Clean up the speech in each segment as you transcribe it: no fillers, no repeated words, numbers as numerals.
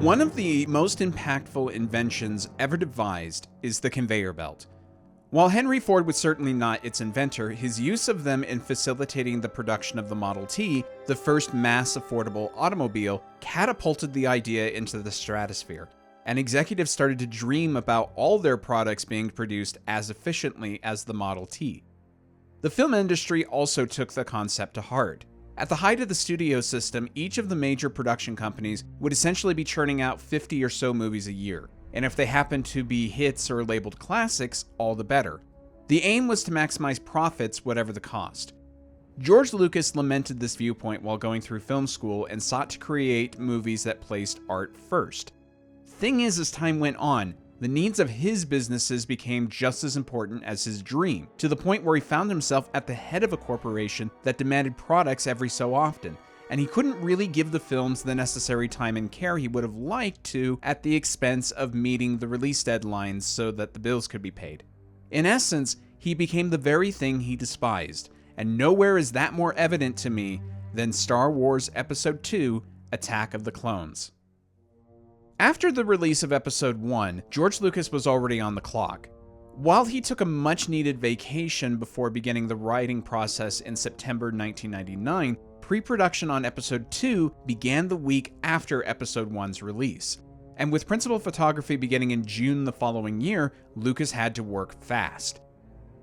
One of the most impactful inventions ever devised is the conveyor belt. While Henry Ford was certainly not its inventor, his use of them in facilitating the production of the Model T, the first mass affordable automobile, catapulted the idea into the stratosphere, and executives started to dream about all their products being produced as efficiently as the Model T. The film industry also took the concept to heart. At the height of the studio system, each of the major production companies would essentially be churning out 50 or so movies a year, and if they happened to be hits or labeled classics, all the better. The aim was to maximize profits, whatever the cost. George Lucas lamented this viewpoint while going through film school and sought to create movies that placed art first. Thing is, as time went on, the needs of his businesses became just as important as his dream, to the point where he found himself at the head of a corporation that demanded products every so often, and he couldn't really give the films the necessary time and care he would have liked to at the expense of meeting the release deadlines so that the bills could be paid. In essence, he became the very thing he despised, and nowhere is that more evident to me than Star Wars Episode II: Attack of the Clones. After the release of Episode 1, George Lucas was already on the clock. While he took a much-needed vacation before beginning the writing process in September 1999, pre-production on Episode 2 began the week after Episode 1's release. And with principal photography beginning in June the following year, Lucas had to work fast.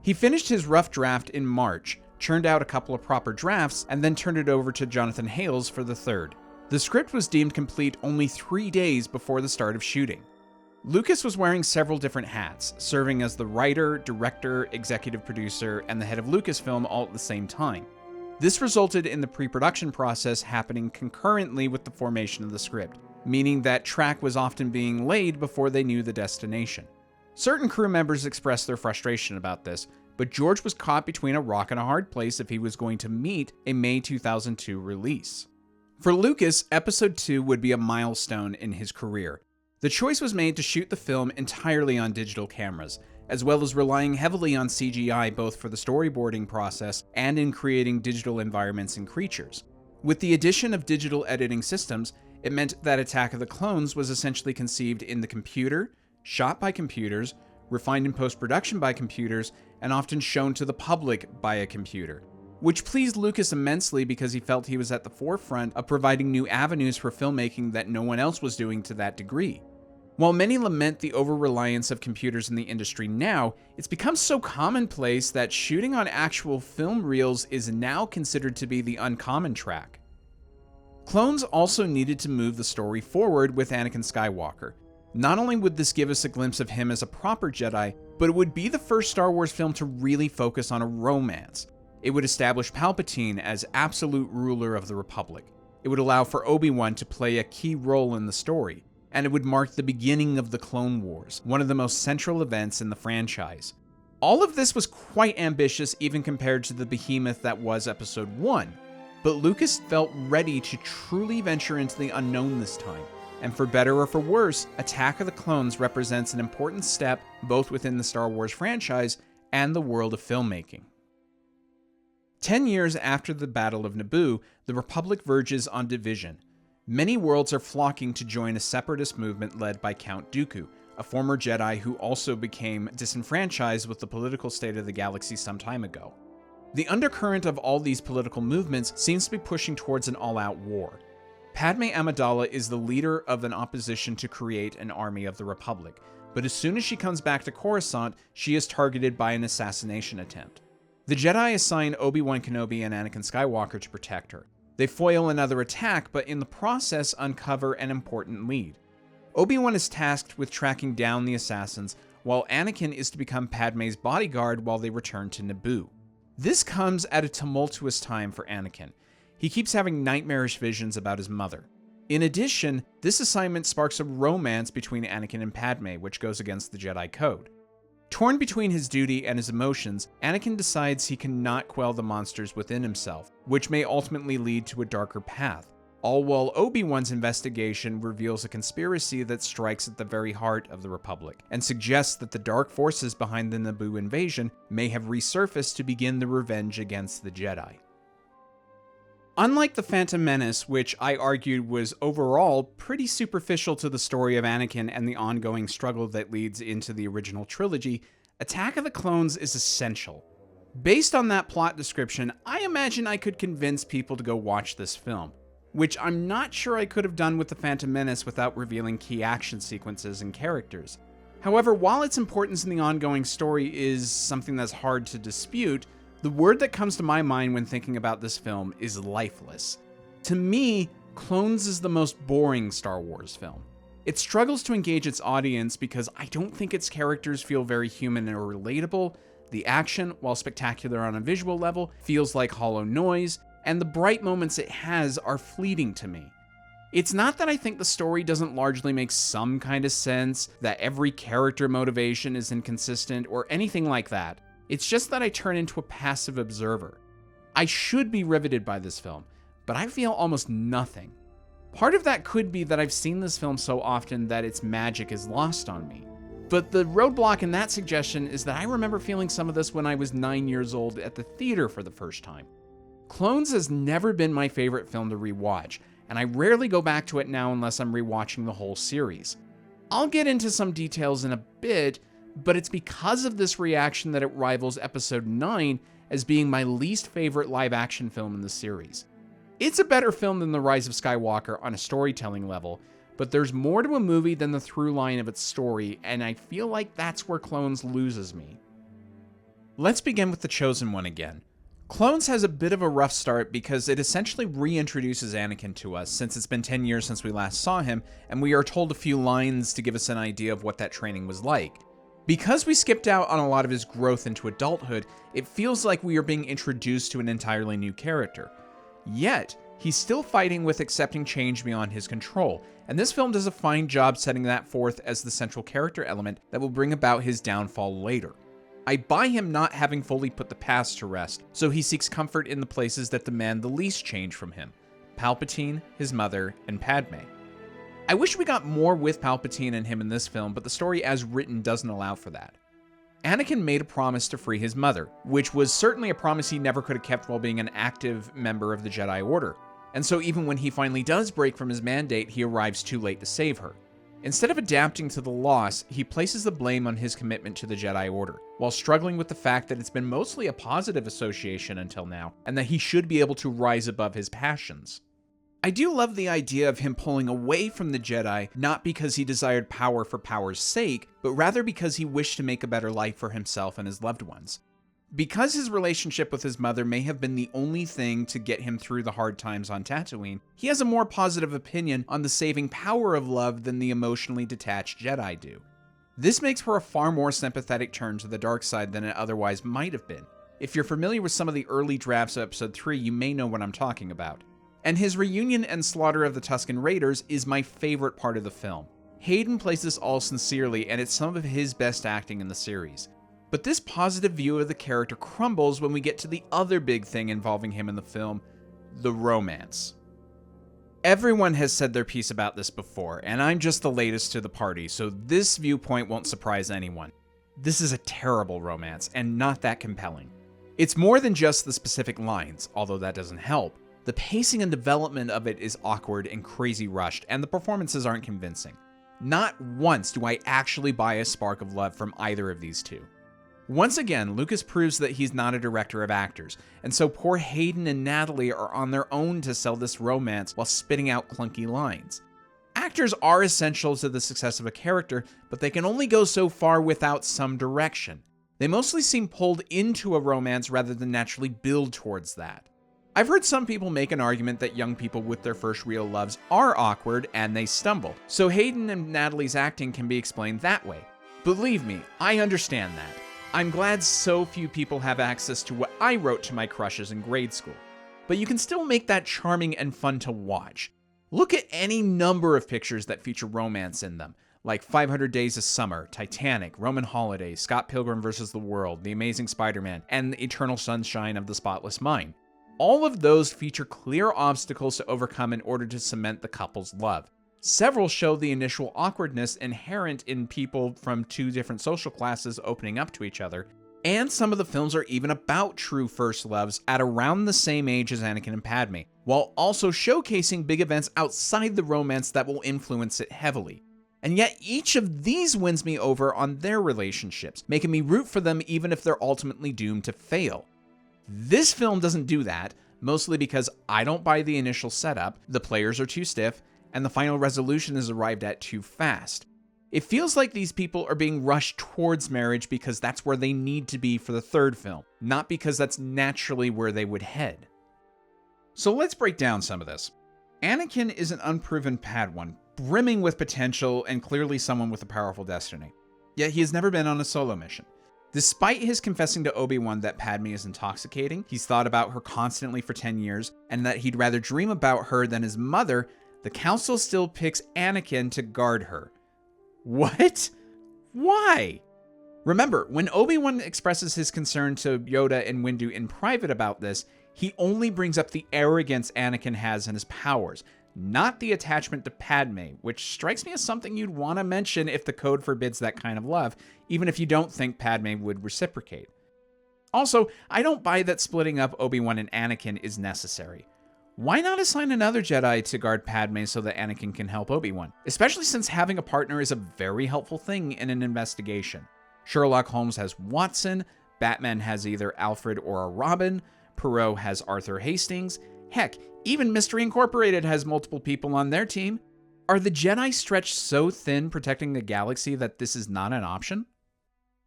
He finished his rough draft in March, churned out a couple of proper drafts, and then turned it over to Jonathan Hales for the third. The script was deemed complete only 3 days before the start of shooting. Lucas was wearing several different hats, serving as the writer, director, executive producer, and the head of Lucasfilm all at the same time. This resulted in the pre-production process happening concurrently with the formation of the script, meaning that track was often being laid before they knew the destination. Certain crew members expressed their frustration about this, but George was caught between a rock and a hard place if he was going to meet a May 2002 release. For Lucas, Episode 2 would be a milestone in his career. The choice was made to shoot the film entirely on digital cameras, as well as relying heavily on CGI both for the storyboarding process and in creating digital environments and creatures. With the addition of digital editing systems, it meant that Attack of the Clones was essentially conceived in the computer, shot by computers, refined in post-production by computers, and often shown to the public by a computer. Which pleased Lucas immensely because he felt he was at the forefront of providing new avenues for filmmaking that no one else was doing to that degree. While many lament the over-reliance of computers in the industry now, it's become so commonplace that shooting on actual film reels is now considered to be the uncommon track. Clones also needed to move the story forward with Anakin Skywalker. Not only would this give us a glimpse of him as a proper Jedi, but it would be the first Star Wars film to really focus on a romance. It would establish Palpatine as absolute ruler of the Republic. It would allow for Obi-Wan to play a key role in the story, and it would mark the beginning of the Clone Wars, one of the most central events in the franchise. All of this was quite ambitious even compared to the behemoth that was Episode 1, but Lucas felt ready to truly venture into the unknown this time. And for better or for worse, Attack of the Clones represents an important step both within the Star Wars franchise and the world of filmmaking. 10 years after the Battle of Naboo, the Republic verges on division. Many worlds are flocking to join a separatist movement led by Count Dooku, a former Jedi who also became disenfranchised with the political state of the galaxy some time ago. The undercurrent of all these political movements seems to be pushing towards an all-out war. Padme Amidala is the leader of an opposition to create an army of the Republic, but as soon as she comes back to Coruscant, she is targeted by an assassination attempt. The Jedi assign Obi-Wan Kenobi and Anakin Skywalker to protect her. They foil another attack, but in the process uncover an important lead. Obi-Wan is tasked with tracking down the assassins, while Anakin is to become Padme's bodyguard while they return to Naboo. This comes at a tumultuous time for Anakin. He keeps having nightmarish visions about his mother. In addition, this assignment sparks a romance between Anakin and Padme, which goes against the Jedi Code. Torn between his duty and his emotions, Anakin decides he cannot quell the monsters within himself, which may ultimately lead to a darker path, all while Obi-Wan's investigation reveals a conspiracy that strikes at the very heart of the Republic, and suggests that the dark forces behind the Naboo invasion may have resurfaced to begin the revenge against the Jedi. Unlike The Phantom Menace, which I argued was overall pretty superficial to the story of Anakin and the ongoing struggle that leads into the original trilogy, Attack of the Clones is essential. Based on that plot description, I imagine I could convince people to go watch this film, which I'm not sure I could have done with The Phantom Menace without revealing key action sequences and characters. However, while its importance in the ongoing story is something that's hard to dispute, the word that comes to my mind when thinking about this film is lifeless. To me, Clones is the most boring Star Wars film. It struggles to engage its audience because I don't think its characters feel very human or relatable. The action, while spectacular on a visual level, feels like hollow noise, and the bright moments it has are fleeting to me. It's not that I think the story doesn't largely make some kind of sense, that every character motivation is inconsistent, or anything like that. It's just that I turn into a passive observer. I should be riveted by this film, but I feel almost nothing. Part of that could be that I've seen this film so often that its magic is lost on me. But the roadblock in that suggestion is that I remember feeling some of this when I was 9 years old at the theater for the first time. Clones has never been my favorite film to rewatch, and I rarely go back to it now unless I'm rewatching the whole series. I'll get into some details in a bit, but it's because of this reaction that it rivals Episode 9 as being my least favorite live-action film in the series. It's a better film than The Rise of Skywalker on a storytelling level, but there's more to a movie than the through line of its story, and I feel like that's where Clones loses me. Let's begin with The Chosen One again. Clones has a bit of a rough start because it essentially reintroduces Anakin to us since it's been 10 years since we last saw him, and we are told a few lines to give us an idea of what that training was like. Because we skipped out on a lot of his growth into adulthood, it feels like we are being introduced to an entirely new character. Yet, he's still fighting with accepting change beyond his control, and this film does a fine job setting that forth as the central character element that will bring about his downfall later. I buy him not having fully put the past to rest, so he seeks comfort in the places that demand the least change from him: Palpatine, his mother, and Padme. I wish we got more with Palpatine and him in this film, but the story as written doesn't allow for that. Anakin made a promise to free his mother, which was certainly a promise he never could have kept while being an active member of the Jedi Order, and so even when he finally does break from his mandate, he arrives too late to save her. Instead of adapting to the loss, he places the blame on his commitment to the Jedi Order, while struggling with the fact that it's been mostly a positive association until now, and that he should be able to rise above his passions. I do love the idea of him pulling away from the Jedi, not because he desired power for power's sake, but rather because he wished to make a better life for himself and his loved ones. Because his relationship with his mother may have been the only thing to get him through the hard times on Tatooine, he has a more positive opinion on the saving power of love than the emotionally detached Jedi do. This makes for a far more sympathetic turn to the dark side than it otherwise might have been. If you're familiar with some of the early drafts of Episode 3, you may know what I'm talking about. And his reunion and slaughter of the Tusken Raiders is my favorite part of the film. Hayden plays this all sincerely, and it's some of his best acting in the series. But this positive view of the character crumbles when we get to the other big thing involving him in the film: the romance. Everyone has said their piece about this before, and I'm just the latest to the party, so this viewpoint won't surprise anyone. This is a terrible romance, and not that compelling. It's more than just the specific lines, although that doesn't help. The pacing and development of it is awkward and crazy rushed, and the performances aren't convincing. Not once do I actually buy a spark of love from either of these two. Once again, Lucas proves that he's not a director of actors, and so poor Hayden and Natalie are on their own to sell this romance while spitting out clunky lines. Actors are essential to the success of a character, but they can only go so far without some direction. They mostly seem pulled into a romance rather than naturally build towards that. I've heard some people make an argument that young people with their first real loves are awkward and they stumble, so Hayden and Natalie's acting can be explained that way. Believe me, I understand that. I'm glad so few people have access to what I wrote to my crushes in grade school. But you can still make that charming and fun to watch. Look at any number of pictures that feature romance in them, like 500 Days of Summer, Titanic, Roman Holiday, Scott Pilgrim vs. the World, The Amazing Spider-Man, and The Eternal Sunshine of the Spotless Mind. All of those feature clear obstacles to overcome in order to cement the couple's love. Several show the initial awkwardness inherent in people from two different social classes opening up to each other, And some of the films are even about true first loves at around the same age as Anakin and Padme, while also showcasing big events outside the romance that will influence it heavily. And yet each of these wins me over on their relationships, making me root for them even if they're ultimately doomed to fail. This film doesn't do that, mostly because I don't buy the initial setup, the players are too stiff, and the final resolution is arrived at too fast. It feels like these people are being rushed towards marriage because that's where they need to be for the third film, not because that's naturally where they would head. So let's break down some of this. Anakin is an unproven Padawan, brimming with potential and clearly someone with a powerful destiny. Yet he has never been on a solo mission. Despite his confessing to Obi-Wan that Padme is intoxicating, he's thought about her constantly for 10 years, and that he'd rather dream about her than his mother, the Council still picks Anakin to guard her. What? Why? Remember, when Obi-Wan expresses his concern to Yoda and Windu in private about this, he only brings up the arrogance Anakin has in his powers, not the attachment to Padme, which strikes me as something you'd want to mention if the code forbids that kind of love, even if you don't think Padme would reciprocate. Also, I don't buy that splitting up Obi-Wan and Anakin is necessary. Why not assign another Jedi to guard Padme so that Anakin can help Obi-Wan? Especially since having a partner is a very helpful thing in an investigation. Sherlock Holmes has Watson, Batman has either Alfred or a Robin, Poirot has Arthur Hastings, heck, even Mystery Incorporated has multiple people on their team. Are the Jedi stretched so thin protecting the galaxy that this is not an option?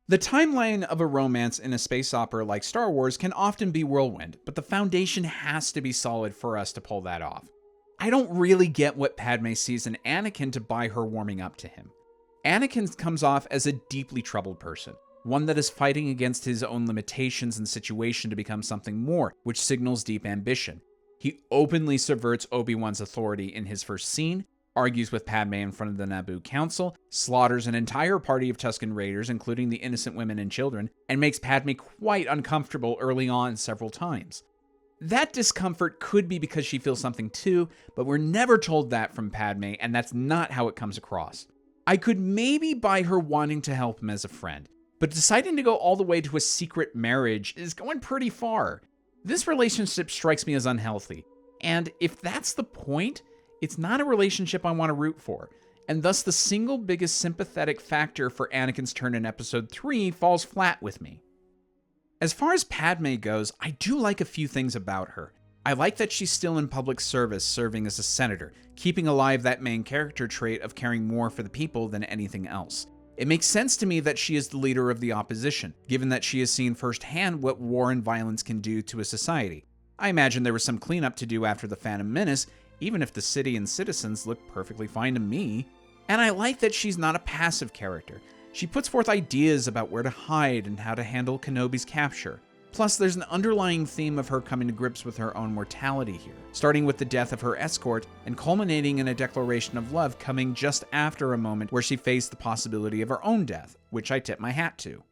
The timeline of a romance in a space opera like Star Wars can often be whirlwind, but the foundation has to be solid for us to pull that off. I don't really get what Padme sees in Anakin to buy her warming up to him. Anakin comes off as a deeply troubled person, one that is fighting against his own limitations and situation to become something more, which signals deep ambition. He openly subverts Obi-Wan's authority in his first scene, argues with Padme in front of the Naboo Council, slaughters an entire party of Tusken Raiders, including the innocent women and children, and makes Padme quite uncomfortable early on several times. That discomfort could be because she feels something too, but we're never told that from Padme, and that's not how it comes across. I could maybe buy her wanting to help him as a friend, but deciding to go all the way to a secret marriage is going pretty far. This relationship strikes me as unhealthy, and if that's the point, it's not a relationship I want to root for, and thus the single biggest sympathetic factor for Anakin's turn in Episode 3 falls flat with me. As far as Padme goes, I do like a few things about her. I like that she's still in public service, serving as a senator, keeping alive that main character trait of caring more for the people than anything else. It makes sense to me that she is the leader of the opposition, given that she has seen firsthand what war and violence can do to a society. I imagine there was some cleanup to do after the Phantom Menace, even if the city and citizens look perfectly fine to me. And I like that she's not a passive character. She puts forth ideas about where to hide and how to handle Kenobi's capture. Plus, there's an underlying theme of her coming to grips with her own mortality here, starting with the death of her escort and culminating in a declaration of love coming just after a moment where she faced the possibility of her own death, which I tip my hat to.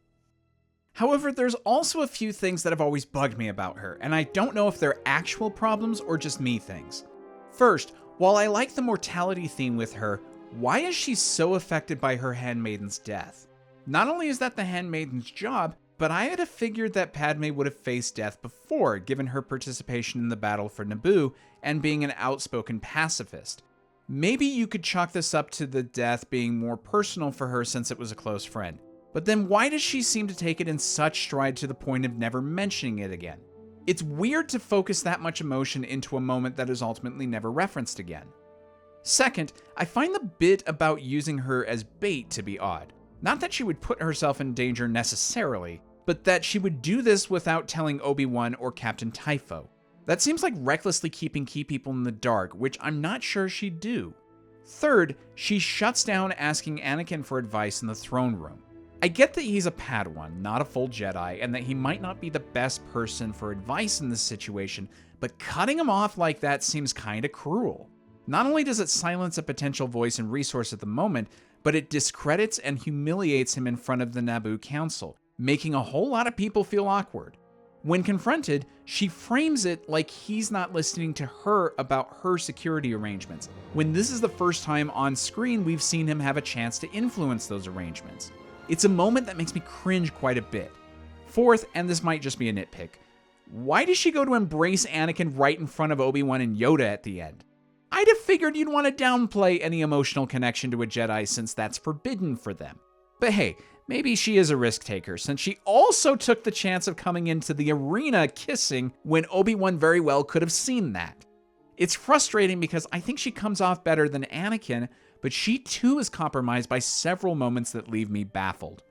However, there's also a few things that have always bugged me about her, and I don't know if they're actual problems or just me things. First, while I like the mortality theme with her, why is she so affected by her handmaiden's death? Not only is that the handmaiden's job, but I had figured that Padme would have faced death before, given her participation in the battle for Naboo and being an outspoken pacifist. Maybe you could chalk this up to the death being more personal for her since it was a close friend. But then why does she seem to take it in such stride to the point of never mentioning it again? It's weird to focus that much emotion into a moment that is ultimately never referenced again. Second, I find the bit about using her as bait to be odd. Not that she would put herself in danger necessarily, but that she would do this without telling Obi-Wan or Captain Typho. That seems like recklessly keeping key people in the dark, which I'm not sure she'd do. Third, she shuts down asking Anakin for advice in the throne room. I get that he's a Padawan, not a full Jedi, and that he might not be the best person for advice in this situation, but cutting him off like that seems kinda cruel. Not only does it silence a potential voice and resource at the moment, but it discredits and humiliates him in front of the Naboo Council, making a whole lot of people feel awkward. When confronted, she frames it like he's not listening to her about her security arrangements, when this is the first time on screen we've seen him have a chance to influence those arrangements. It's a moment that makes me cringe quite a bit. Fourth, and this might just be a nitpick, why does she go to embrace Anakin right in front of Obi-Wan and Yoda at the end? I'd have figured you'd want to downplay any emotional connection to a Jedi since that's forbidden for them. But hey, maybe she is a risk taker since she also took the chance of coming into the arena kissing when Obi-Wan very well could have seen that. It's frustrating because I think she comes off better than Anakin, but she too is compromised by several moments that leave me baffled.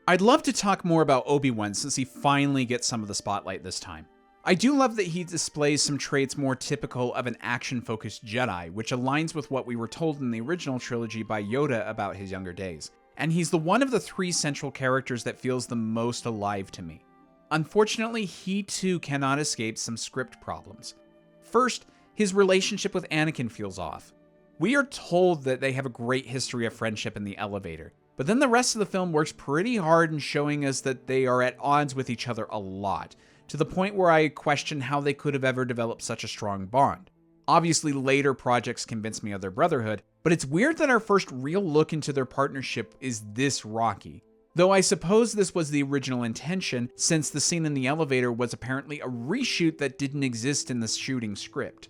I'd love to talk more about Obi-Wan since he finally gets some of the spotlight this time. I do love that he displays some traits more typical of an action-focused Jedi, which aligns with what we were told in the original trilogy by Yoda about his younger days. And he's the one of the three central characters that feels the most alive to me. Unfortunately, he too cannot escape some script problems. First, his relationship with Anakin feels off. We are told that they have a great history of friendship in the elevator, but then the rest of the film works pretty hard in showing us that they are at odds with each other a lot, to the point where I question how they could have ever developed such a strong bond. Obviously, later projects convince me of their brotherhood, but it's weird that our first real look into their partnership is this rocky. Though I suppose this was the original intention, since the scene in the elevator was apparently a reshoot that didn't exist in the shooting script.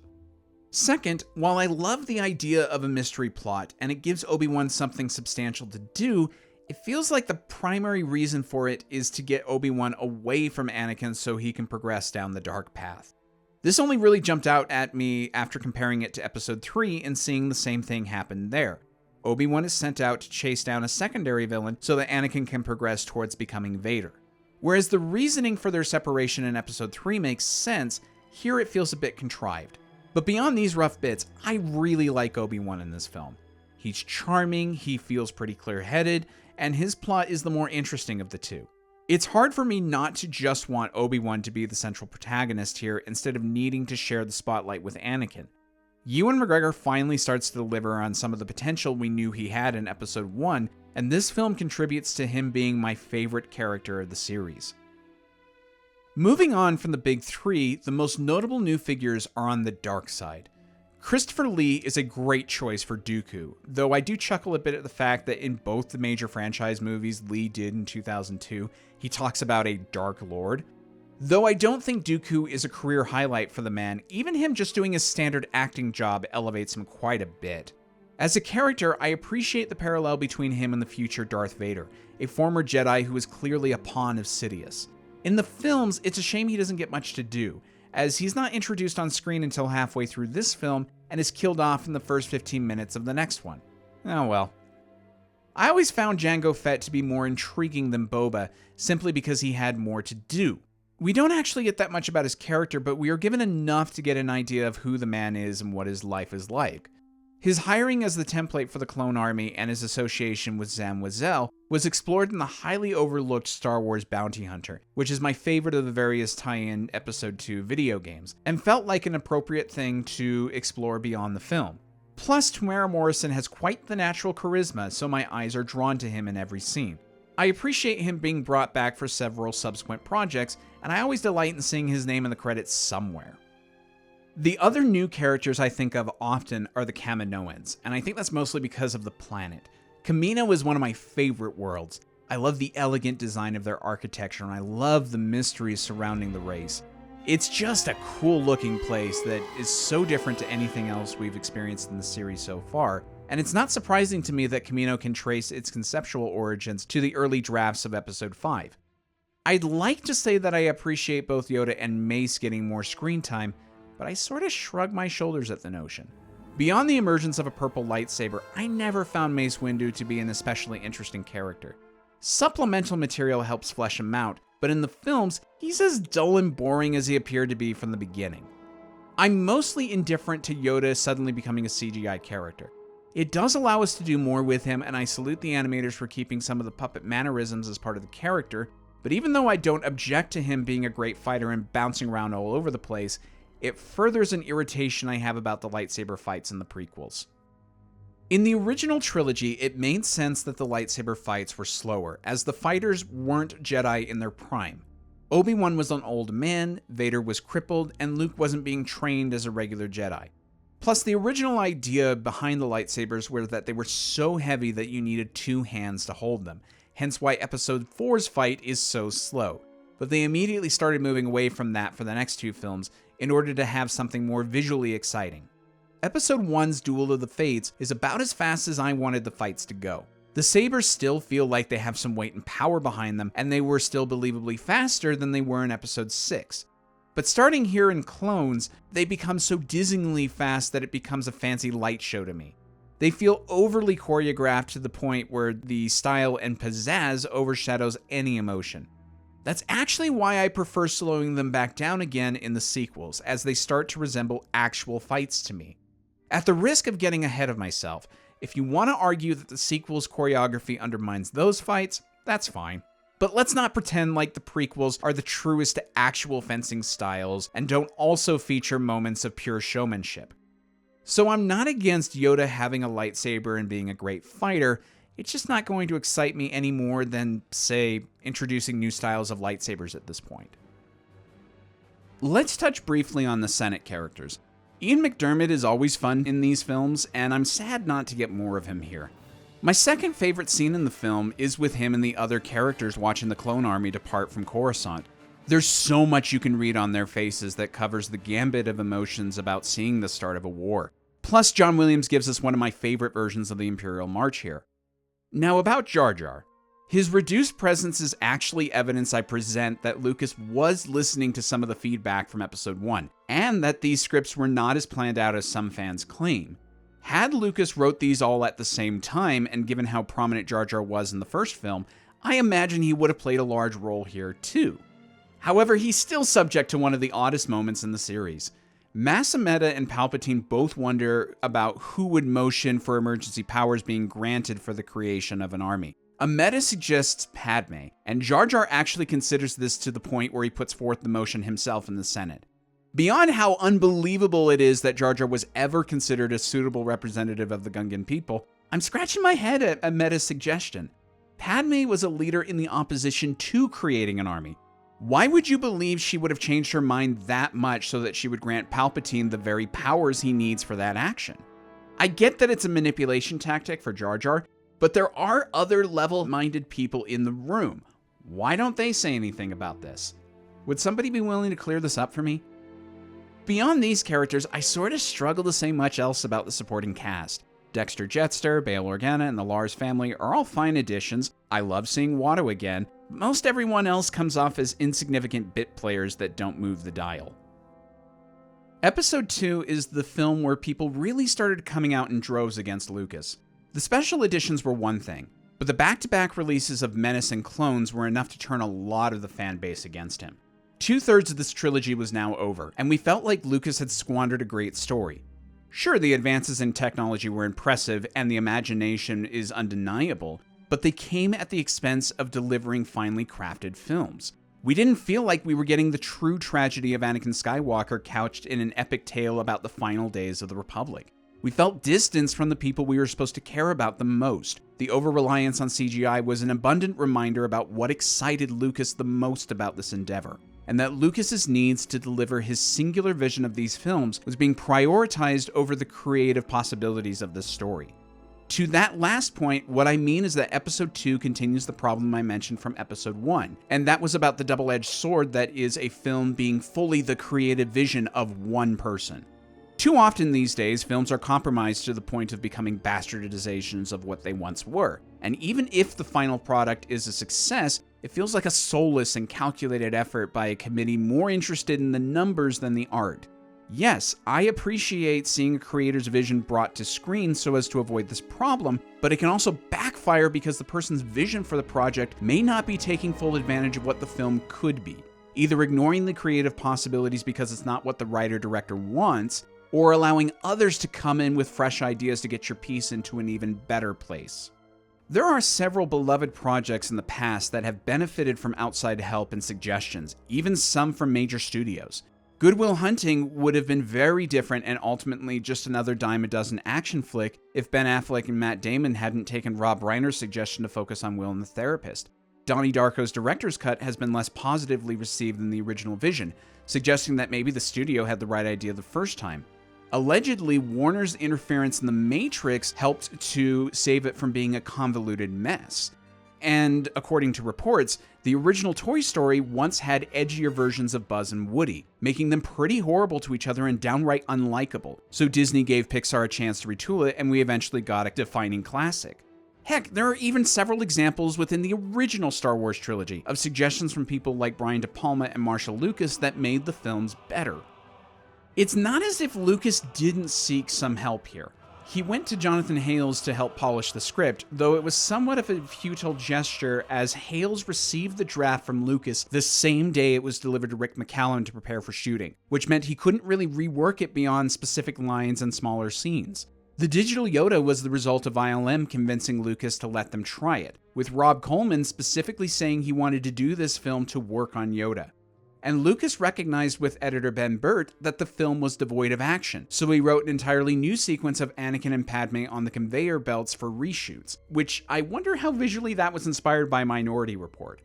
Second, while I love the idea of a mystery plot, and it gives Obi-Wan something substantial to do, it feels like the primary reason for it is to get Obi-Wan away from Anakin so he can progress down the dark path. This only really jumped out at me after comparing it to Episode 3 and seeing the same thing happen there. Obi-Wan is sent out to chase down a secondary villain so that Anakin can progress towards becoming Vader. Whereas the reasoning for their separation in Episode 3 makes sense, here it feels a bit contrived. But beyond these rough bits, I really like Obi-Wan in this film. He's charming, he feels pretty clear-headed, and his plot is the more interesting of the two. It's hard for me not to just want Obi-Wan to be the central protagonist here instead of needing to share the spotlight with Anakin. Ewan McGregor finally starts to deliver on some of the potential we knew he had in Episode 1, and this film contributes to him being my favorite character of the series. Moving on from the big three, the most notable new figures are on the dark side. Christopher Lee is a great choice for Dooku, though I do chuckle a bit at the fact that in both the major franchise movies Lee did in 2002, he talks about a Dark Lord. Though I don't think Dooku is a career highlight for the man, even him just doing his standard acting job elevates him quite a bit. As a character, I appreciate the parallel between him and the future Darth Vader, a former Jedi who is clearly a pawn of Sidious. In the films, it's a shame he doesn't get much to do, as he's not introduced on screen until halfway through this film and is killed off in the first 15 minutes of the next one. Oh well. I always found Jango Fett to be more intriguing than Boba, simply because he had more to do. We don't actually get that much about his character, but we are given enough to get an idea of who the man is and what his life is like. His hiring as the template for the Clone Army and his association with Zam Wesell was explored in the highly overlooked Star Wars Bounty Hunter, which is my favorite of the various tie-in Episode 2 video games, and felt like an appropriate thing to explore beyond the film. Plus, Tamara Morrison has quite the natural charisma, so my eyes are drawn to him in every scene. I appreciate him being brought back for several subsequent projects, and I always delight in seeing his name in the credits somewhere. The other new characters I think of often are the Kaminoans, and I think that's mostly because of the planet. Kamino is one of my favorite worlds. I love the elegant design of their architecture, and I love the mysteries surrounding the race. It's just a cool looking place that is so different to anything else we've experienced in the series so far, and it's not surprising to me that Kamino can trace its conceptual origins to the early drafts of Episode 5. I'd like to say that I appreciate both Yoda and Mace getting more screen time, but I sort of shrug my shoulders at the notion. Beyond the emergence of a purple lightsaber, I never found Mace Windu to be an especially interesting character. Supplemental material helps flesh him out, but in the films, he's as dull and boring as he appeared to be from the beginning. I'm mostly indifferent to Yoda suddenly becoming a CGI character. It does allow us to do more with him, and I salute the animators for keeping some of the puppet mannerisms as part of the character, but even though I don't object to him being a great fighter and bouncing around all over the place, it furthers an irritation I have about the lightsaber fights in the prequels. In the original trilogy, it made sense that the lightsaber fights were slower, as the fighters weren't Jedi in their prime. Obi-Wan was an old man, Vader was crippled, and Luke wasn't being trained as a regular Jedi. Plus, the original idea behind the lightsabers were that they were so heavy that you needed two hands to hold them, hence why Episode 4's fight is so slow. But they immediately started moving away from that for the next two films in order to have something more visually exciting. Episode 1's Duel of the Fates is about as fast as I wanted the fights to go. The sabers still feel like they have some weight and power behind them, and they were still believably faster than they were in Episode 6. But starting here in Clones, they become so dizzyingly fast that it becomes a fancy light show to me. They feel overly choreographed to the point where the style and pizzazz overshadows any emotion. That's actually why I prefer slowing them back down again in the sequels, as they start to resemble actual fights to me. At the risk of getting ahead of myself, if you want to argue that the sequel's choreography undermines those fights, that's fine. But let's not pretend like the prequels are the truest to actual fencing styles and don't also feature moments of pure showmanship. So I'm not against Yoda having a lightsaber and being a great fighter. It's just not going to excite me any more than, say, introducing new styles of lightsabers at this point. Let's touch briefly on the Senate characters. Ian McDiarmid is always fun in these films, and I'm sad not to get more of him here. My second favorite scene in the film is with him and the other characters watching the clone army depart from Coruscant. There's so much you can read on their faces that covers the gambit of emotions about seeing the start of a war. Plus, John Williams gives us one of my favorite versions of the Imperial March here. Now about Jar Jar. His reduced presence is actually evidence I present that Lucas was listening to some of the feedback from Episode 1, and that these scripts were not as planned out as some fans claim. Had Lucas wrote these all at the same time, and given how prominent Jar Jar was in the first film, I imagine he would have played a large role here too. However, he's still subject to one of the oddest moments in the series. Mas Amedda and Palpatine both wonder about who would motion for emergency powers being granted for the creation of an army. Amedda suggests Padme, and Jar Jar actually considers this to the point where he puts forth the motion himself in the Senate. Beyond how unbelievable it is that Jar Jar was ever considered a suitable representative of the Gungan people, I'm scratching my head at Amedda's suggestion. Padme was a leader in the opposition to creating an army. Why would you believe she would have changed her mind that much so that she would grant Palpatine the very powers he needs for that action? I get that it's a manipulation tactic for Jar Jar, but there are other level-minded people in the room. Why don't they say anything about this? Would somebody be willing to clear this up for me? Beyond these characters, I sort of struggle to say much else about the supporting cast. Dexter Jettster, Bail Organa, and the Lars family are all fine additions. I love seeing Watto again. Most everyone else comes off as insignificant bit players that don't move the dial. Episode 2 is the film where people really started coming out in droves against Lucas. The special editions were one thing, but the back-to-back releases of Menace and Clones were enough to turn a lot of the fan base against him. 2/3 of this trilogy was now over, and we felt like Lucas had squandered a great story. Sure, the advances in technology were impressive and the imagination is undeniable, but they came at the expense of delivering finely crafted films. We didn't feel like we were getting the true tragedy of Anakin Skywalker couched in an epic tale about the final days of the Republic. We felt distance from the people we were supposed to care about the most. The over-reliance on CGI was an abundant reminder about what excited Lucas the most about this endeavor, and that Lucas's needs to deliver his singular vision of these films was being prioritized over the creative possibilities of this story. To that last point, what I mean is that Episode 2 continues the problem I mentioned from Episode 1, and that was about the double-edged sword that is a film being fully the creative vision of one person. Too often these days, films are compromised to the point of becoming bastardizations of what they once were, and even if the final product is a success, it feels like a soulless and calculated effort by a committee more interested in the numbers than the art. Yes, I appreciate seeing a creator's vision brought to screen so as to avoid this problem, but it can also backfire because the person's vision for the project may not be taking full advantage of what the film could be, either ignoring the creative possibilities because it's not what the writer-director wants, or allowing others to come in with fresh ideas to get your piece into an even better place. There are several beloved projects in the past that have benefited from outside help and suggestions, even some from major studios. Good Will Hunting would have been very different and ultimately just another dime a dozen action flick if Ben Affleck and Matt Damon hadn't taken Rob Reiner's suggestion to focus on Will and the therapist. Donnie Darko's director's cut has been less positively received than the original vision, suggesting that maybe the studio had the right idea the first time. Allegedly, Warner's interference in The Matrix helped to save it from being a convoluted mess. And according to reports, the original Toy Story once had edgier versions of Buzz and Woody, making them pretty horrible to each other and downright unlikable. So Disney gave Pixar a chance to retool it, and we eventually got a defining classic. Heck, there are even several examples within the original Star Wars trilogy of suggestions from people like Brian De Palma and Marshall Lucas that made the films better. It's not as if Lucas didn't seek some help here. He went to Jonathan Hales to help polish the script, though it was somewhat of a futile gesture as Hales received the draft from Lucas the same day it was delivered to Rick McCallum to prepare for shooting, which meant he couldn't really rework it beyond specific lines and smaller scenes. The digital Yoda was the result of ILM convincing Lucas to let them try it, with Rob Coleman specifically saying he wanted to do this film to work on Yoda. And Lucas recognized with editor Ben Burt that the film was devoid of action, so he wrote an entirely new sequence of Anakin and Padme on the conveyor belts for reshoots, which I wonder how visually that was inspired by Minority Report.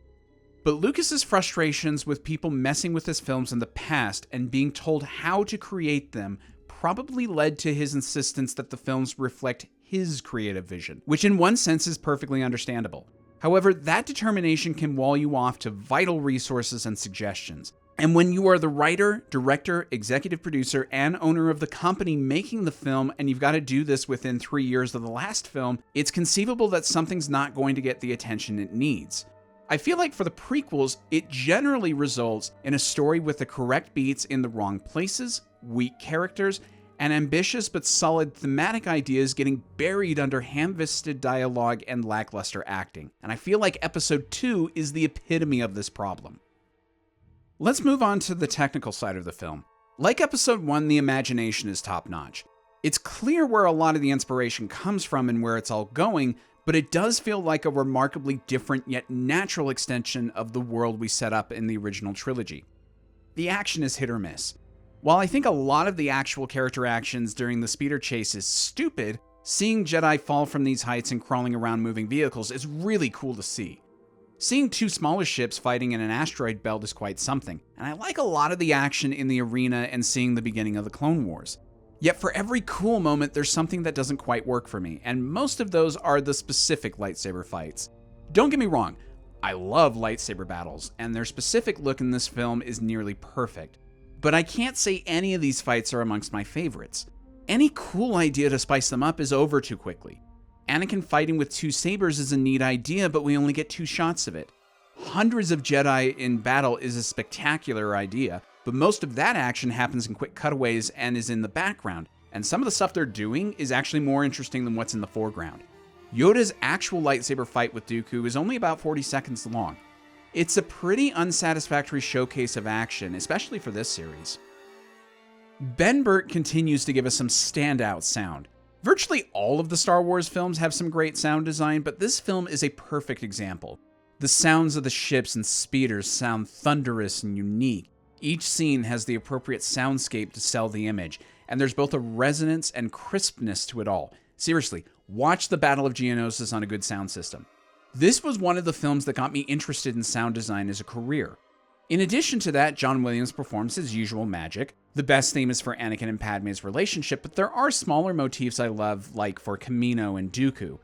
But Lucas's frustrations with people messing with his films in the past and being told how to create them probably led to his insistence that the films reflect his creative vision, which in one sense is perfectly understandable. However, that determination can wall you off to vital resources and suggestions. And when you are the writer, director, executive producer, and owner of the company making the film, and you've got to do this within 3 years of the last film, it's conceivable that something's not going to get the attention it needs. I feel like for the prequels, it generally results in a story with the correct beats in the wrong places, weak characters, and ambitious but solid thematic ideas getting buried under ham-fisted dialogue and lackluster acting. And I feel like Episode 2 is the epitome of this problem. Let's move on to the technical side of the film. Like Episode 1, the imagination is top-notch. It's clear where a lot of the inspiration comes from and where it's all going, but it does feel like a remarkably different yet natural extension of the world we set up in the original trilogy. The action is hit or miss. While I think a lot of the actual character actions during the speeder chase is stupid, seeing Jedi fall from these heights and crawling around moving vehicles is really cool to see. Seeing two smaller ships fighting in an asteroid belt is quite something, and I like a lot of the action in the arena and seeing the beginning of the Clone Wars. Yet for every cool moment, there's something that doesn't quite work for me, and most of those are the specific lightsaber fights. Don't get me wrong, I love lightsaber battles, and their specific look in this film is nearly perfect. But I can't say any of these fights are amongst my favorites. Any cool idea to spice them up is over too quickly. Anakin fighting with two sabers is a neat idea, but we only get 2 shots of it. Hundreds of Jedi in battle is a spectacular idea, but most of that action happens in quick cutaways and is in the background, and some of the stuff they're doing is actually more interesting than what's in the foreground. Yoda's actual lightsaber fight with Dooku is only about 40 seconds long. It's a pretty unsatisfactory showcase of action, especially for this series. Ben Burt continues to give us some standout sound. Virtually all of the Star Wars films have some great sound design, but this film is a perfect example. The sounds of the ships and speeders sound thunderous and unique. Each scene has the appropriate soundscape to sell the image, and there's both a resonance and crispness to it all. Seriously, watch the Battle of Geonosis on a good sound system. This was one of the films that got me interested in sound design as a career. In addition to that, John Williams performs his usual magic. The best theme is for Anakin and Padme's relationship, but there are smaller motifs I love, like for Kamino and Dooku.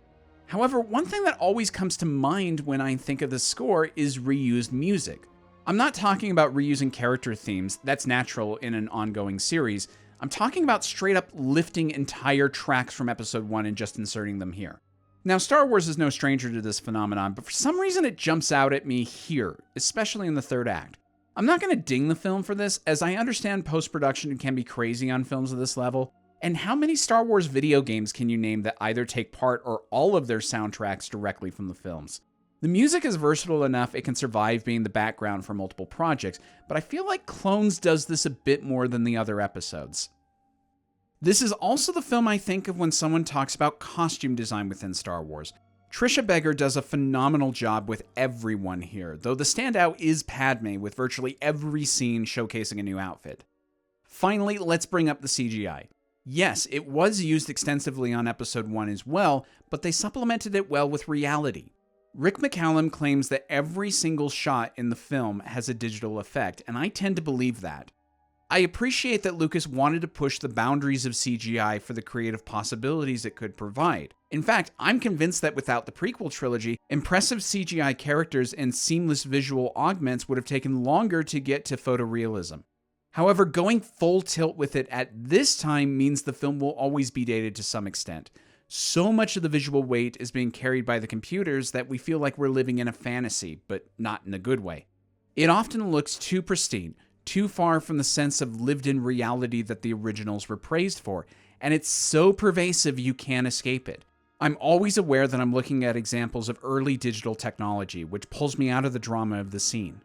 However, one thing that always comes to mind when I think of the score is reused music. I'm not talking about reusing character themes, that's natural in an ongoing series. I'm talking about straight up lifting entire tracks from Episode 1 and just inserting them here. Now, Star Wars is no stranger to this phenomenon, but for some reason it jumps out at me here, especially in the third act. I'm not going to ding the film for this, as I understand post-production can be crazy on films of this level, and how many Star Wars video games can you name that either take part or all of their soundtracks directly from the films? The music is versatile enough it can survive being the background for multiple projects, but I feel like Clones does this a bit more than the other episodes. This is also the film I think of when someone talks about costume design within Star Wars. Trisha Beggar does a phenomenal job with everyone here, though the standout is Padme, with virtually every scene showcasing a new outfit. Finally, let's bring up the CGI. Yes, it was used extensively on Episode 1 as well, but they supplemented it well with reality. Rick McCallum claims that every single shot in the film has a digital effect, and I tend to believe that. I appreciate that Lucas wanted to push the boundaries of CGI for the creative possibilities it could provide. In fact, I'm convinced that without the prequel trilogy, impressive CGI characters and seamless visual augments would have taken longer to get to photorealism. However, going full tilt with it at this time means the film will always be dated to some extent. So much of the visual weight is being carried by the computers that we feel like we're living in a fantasy, but not in a good way. It often looks too pristine, too far from the sense of lived-in reality that the originals were praised for, and it's so pervasive you can't escape it. I'm always aware that I'm looking at examples of early digital technology, which pulls me out of the drama of the scene.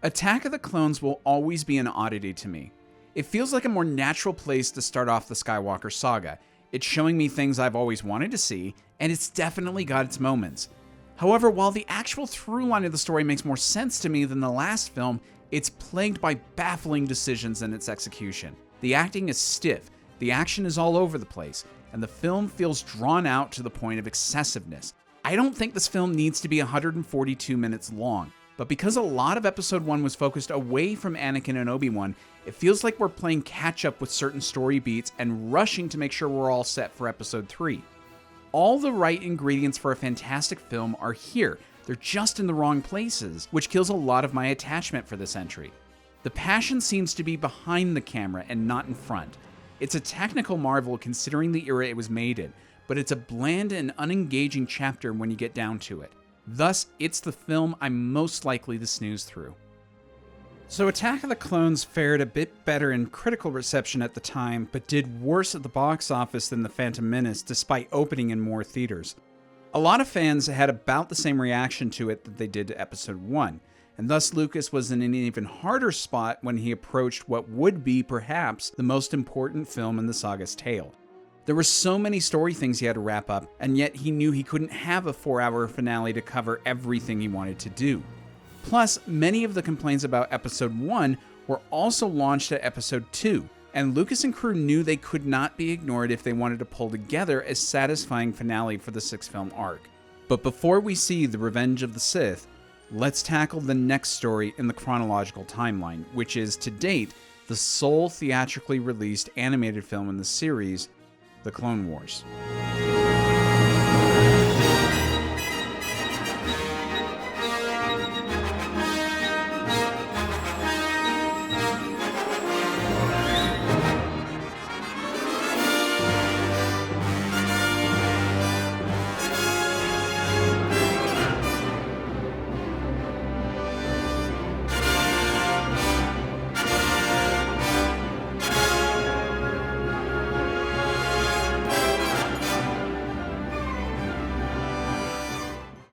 Attack of the Clones will always be an oddity to me. It feels like a more natural place to start off the Skywalker saga. It's showing me things I've always wanted to see, and it's definitely got its moments. However, while the actual through line of the story makes more sense to me than the last film, it's plagued by baffling decisions in its execution. The acting is stiff, the action is all over the place, and the film feels drawn out to the point of excessiveness. I don't think this film needs to be 142 minutes long. But because a lot of Episode 1 was focused away from Anakin and Obi-Wan, it feels like we're playing catch-up with certain story beats and rushing to make sure we're all set for Episode 3. All the right ingredients for a fantastic film are here, they're just in the wrong places, which kills a lot of my attachment for this entry. The passion seems to be behind the camera and not in front. It's a technical marvel considering the era it was made in, but it's a bland and unengaging chapter when you get down to it. Thus, it's the film I'm most likely to snooze through. So Attack of the Clones fared a bit better in critical reception at the time, but did worse at the box office than The Phantom Menace despite opening in more theaters. A lot of fans had about the same reaction to it that they did to Episode 1, and thus Lucas was in an even harder spot when he approached what would be perhaps the most important film in the saga's tale. There were so many story things he had to wrap up, and yet he knew he couldn't have a 4-hour finale to cover everything he wanted to do. Plus, many of the complaints about Episode 1 were also launched at Episode 2, and Lucas and crew knew they could not be ignored if they wanted to pull together a satisfying finale for the 6-film arc. But before we see The Revenge of the Sith, let's tackle the next story in the chronological timeline, which is, to date, the sole theatrically released animated film in the series, The Clone Wars.